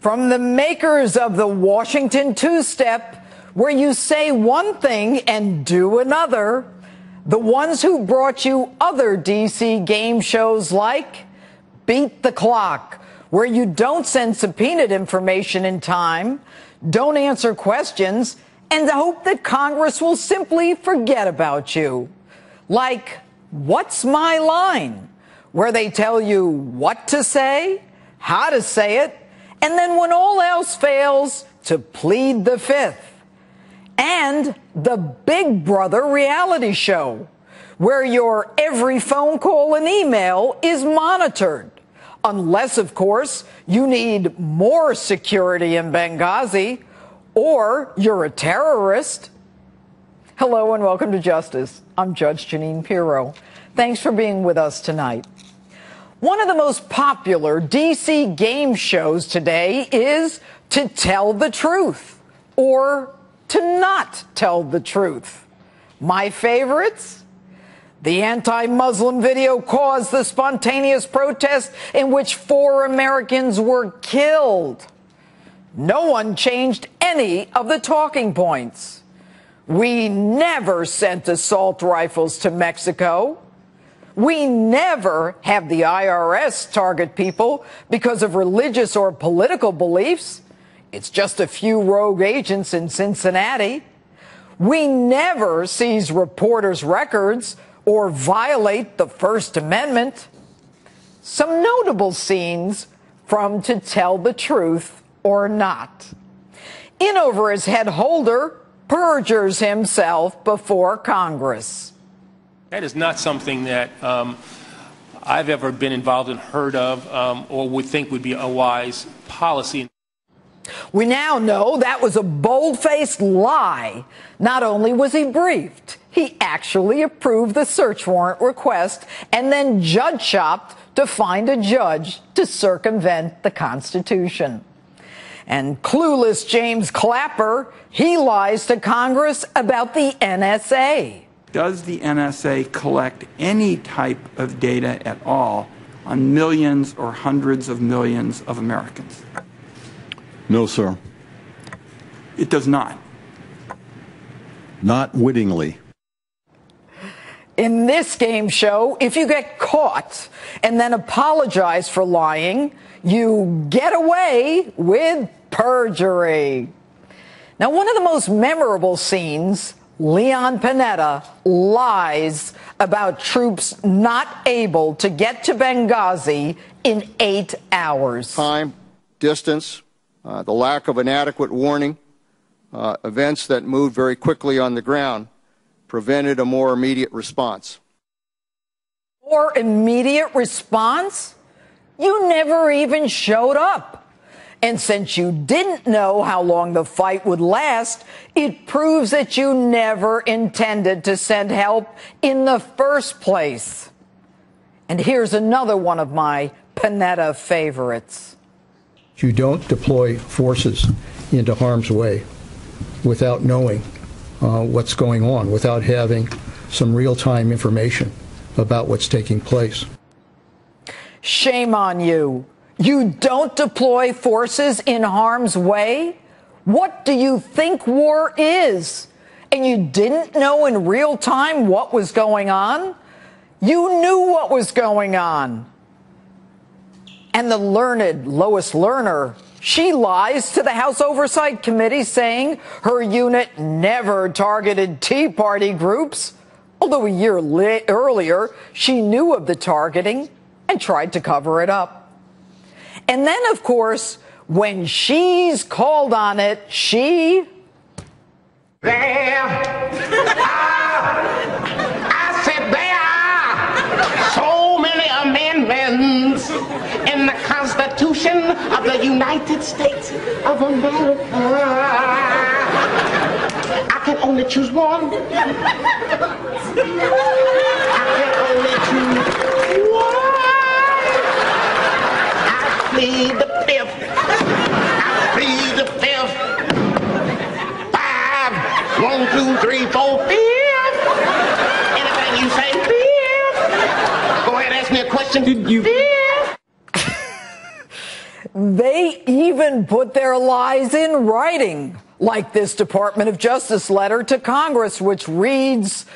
From the makers of the Washington two-step, where you say one thing and do another, the ones who brought you other DC game shows like Beat the Clock, where you don't send subpoenaed information in time, don't answer questions, and hope that Congress will simply forget about you. Like What's My Line, where they tell you what to say, how to say it, and then when all else fails, to plead the fifth. And the Big Brother reality show, where your every phone call and email is monitored. Unless, of course, you need more security in Benghazi, or you're a terrorist. Hello and welcome to Justice. I'm Judge Jeanine Pirro. Thanks for being with us tonight. One of the most popular DC game shows today is To Tell the Truth, or To Not Tell the Truth. My favorites? The anti-Muslim video caused the spontaneous protest in which 4 Americans were killed. No one changed any of the talking points. We never sent assault rifles to Mexico. We never have the IRS target people because of religious or political beliefs. It's just a few rogue agents in Cincinnati. We never seize reporters' records or violate the First Amendment. Some notable scenes from To Tell the Truth or Not. In over his head holder perjures himself before Congress. That is not something that I've ever been involved in, heard of, or would think would be a wise policy. We now know that was a bold-faced lie. Not only was he briefed, he actually approved the search warrant request and then judge shopped to find a judge to circumvent the Constitution. And clueless James Clapper, he lies to Congress about the NSA. Does the NSA collect any type of data at all on millions or hundreds of millions of Americans? No, sir. It does not. Not wittingly. In this game show, if you get caught and then apologize for lying, you get away with perjury. Now, one of the most memorable scenes, Leon Panetta lies about troops not able to get to Benghazi in 8 hours. Time, distance, the lack of an adequate warning, events that moved very quickly on the ground prevented a more immediate response. More immediate response? You never even showed up. And since you didn't know how long the fight would last, it proves that you never intended to send help in the first place. And here's another one of my Panetta favorites. You don't deploy forces into harm's way without knowing what's going on, without having some real-time information about what's taking place. Shame on you. You don't deploy forces in harm's way? What do you think war is? And you didn't know in real time what was going on? You knew what was going on. And the learned Lois Lerner, she lies to the House Oversight Committee saying her unit never targeted Tea Party groups, although a year earlier she knew of the targeting and tried to cover it up. And then, of course, when she's called on it, she... There I said there are so many amendments in the Constitution of the United States of America. I can only choose one. I can only choose one. Plead the fifth. I plead the fifth. 5, 1, 2, 3, 4, 5. Anything you say, fifth. Go ahead, ask me a question. Did you? They even put their lies in writing, like this Department of Justice letter to Congress, which reads,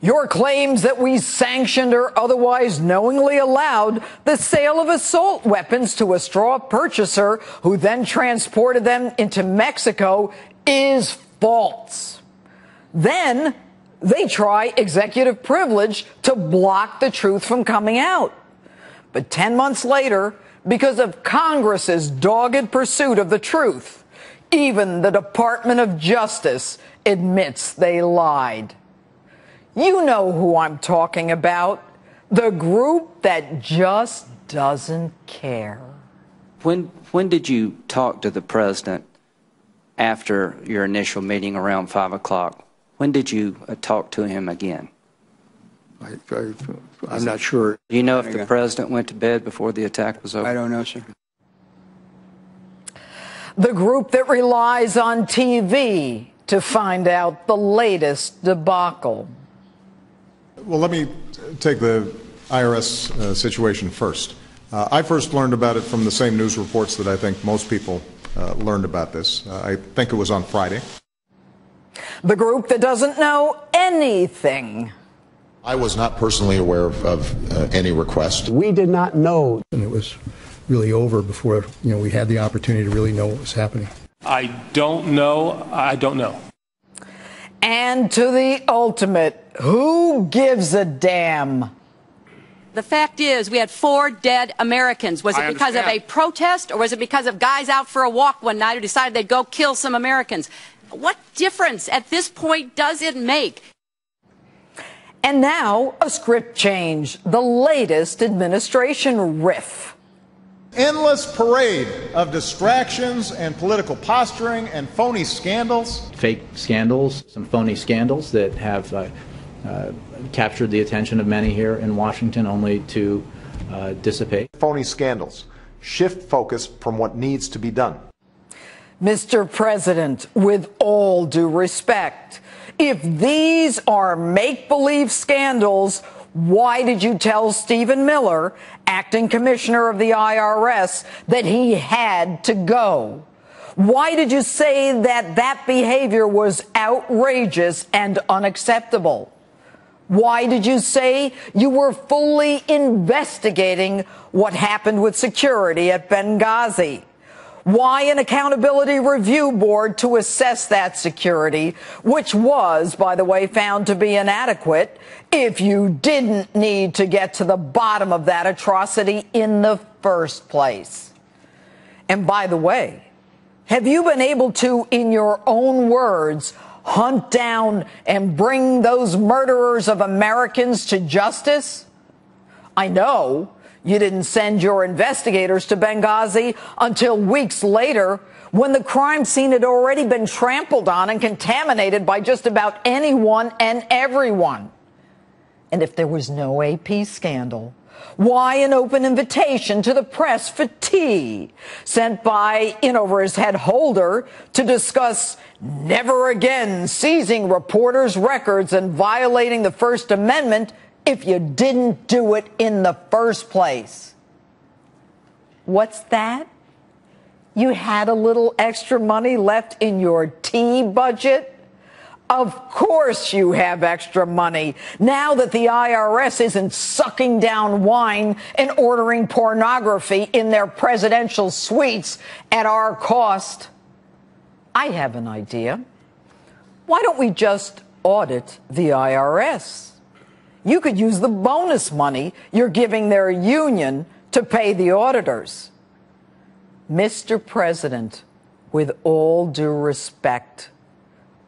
"Your claims that we sanctioned or otherwise knowingly allowed the sale of assault weapons to a straw purchaser who then transported them into Mexico is false." Then they try executive privilege to block the truth from coming out. But 10 months later, because of Congress's dogged pursuit of the truth, even the Department of Justice admits they lied. You know who I'm talking about. The group that just doesn't care. When did you talk to the president after your initial meeting around 5 o'clock? When did you talk to him again? I'm not sure. Do you know if the president went to bed before the attack was over? I don't know, sir. The group that relies on TV to find out the latest debacle. Well, let me take the IRS situation first. I first learned about it from the same news reports that I think most people learned about this. I think it was on Friday. The group that doesn't know anything. I was not personally aware of any request. We did not know. And it was really over before, we had the opportunity to really know what was happening. I don't know. I don't know. And to the ultimate, who gives a damn? The fact is, we had 4 dead Americans. Was it because of a protest, or was it because of guys out for a walk one night who decided they'd go kill some Americans? What difference at this point does it make? And now a script change, the latest administration riff. Endless parade of distractions and political posturing and phony scandals. Fake scandals, some phony scandals that have captured the attention of many here in Washington only to dissipate. Phony scandals. Shift focus from what needs to be done. Mr. President, with all due respect, if these are make-believe scandals, why did you tell Stephen Miller, acting commissioner of the IRS, that he had to go? Why did you say that that behavior was outrageous and unacceptable? Why did you say you were fully investigating what happened with security at Benghazi? Why an accountability review board to assess that security, which was, by the way, found to be inadequate, if you didn't need to get to the bottom of that atrocity in the first place? And by the way, have you been able to, in your own words, hunt down and bring those murderers of Americans to justice? I know you didn't send your investigators to Benghazi until weeks later, when the crime scene had already been trampled on and contaminated by just about anyone and everyone. And if there was no AP scandal, why an open invitation to the press for tea sent by in-over-his-head Holder to discuss never again seizing reporters' records and violating the First Amendment if you didn't do it in the first place? What's that? You had a little extra money left in your tea budget? Of course you have extra money, now that the IRS isn't sucking down wine and ordering pornography in their presidential suites at our cost. I have an idea. Why don't we just audit the IRS? You could use the bonus money you're giving their union to pay the auditors. Mr. President, with all due respect,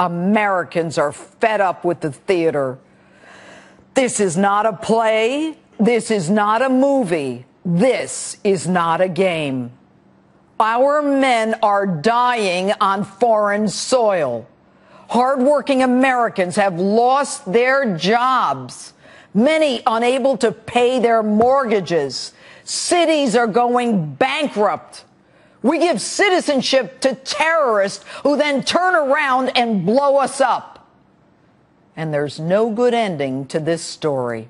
Americans are fed up with the theater. This is not a play. This is not a movie. This is not a game. Our men are dying on foreign soil. Hardworking Americans have lost their jobs, many unable to pay their mortgages. Cities are going bankrupt. We give citizenship to terrorists who then turn around and blow us up. And there's no good ending to this story.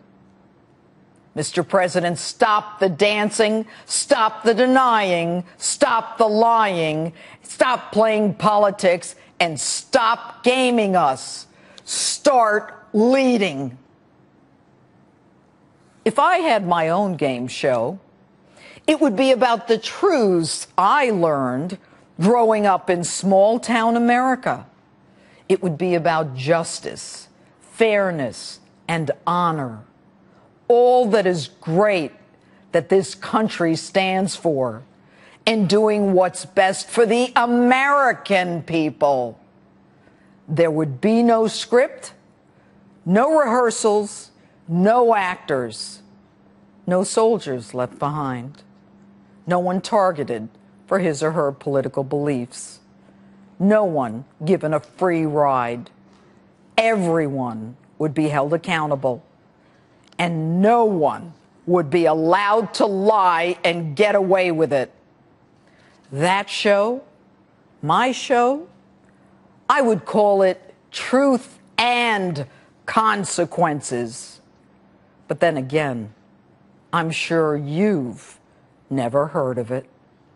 Mr. President, stop the dancing, stop the denying, stop the lying, stop playing politics, and stop gaming us. Start leading. If I had my own game show, it would be about the truths I learned growing up in small town America. It would be about justice, fairness, and honor. All that is great that this country stands for, and doing what's best for the American people. There would be no script, no rehearsals, no actors, no soldiers left behind, no one targeted for his or her political beliefs, no one given a free ride. Everyone would be held accountable, and no one would be allowed to lie and get away with it. That show, my show, I would call it Truth and Consequences. But then again, I'm sure you've never heard of it.